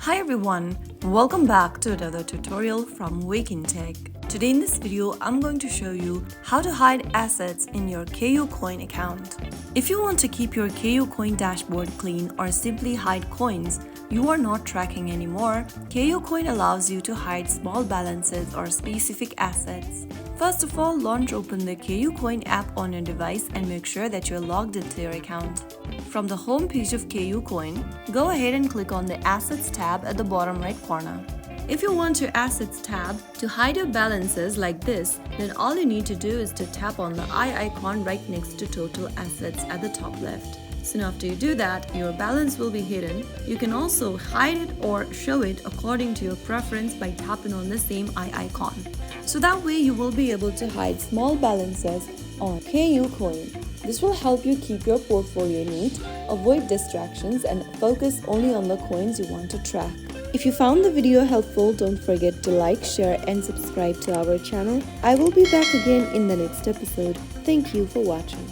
Hi everyone, welcome back to another tutorial from Wake&Tech. Today in this video, I'm going to show you how to hide assets in your KuCoin account. If you want to keep your KuCoin dashboard clean or simply hide coins you are not tracking anymore, KuCoin allows you to hide small balances or specific assets. First of all, launch open the KuCoin app on your device and make sure that you're logged into your account. From the home page of KuCoin, go ahead and click on the Assets tab at the bottom right corner. If you want your Assets tab to hide your balances like this, then all you need to do is to tap on the eye icon right next to Total Assets at the top left. Soon after you do that, your balance will be hidden. You can also hide it or show it according to your preference by tapping on the same eye icon. So that way you will be able to hide small balances on KuCoin. This will help you keep your portfolio neat, avoid distractions, and focus only on the coins you want to track. If you found the video helpful, don't forget to like, share, and subscribe to our channel. I will be back again in the next episode. Thank you for watching.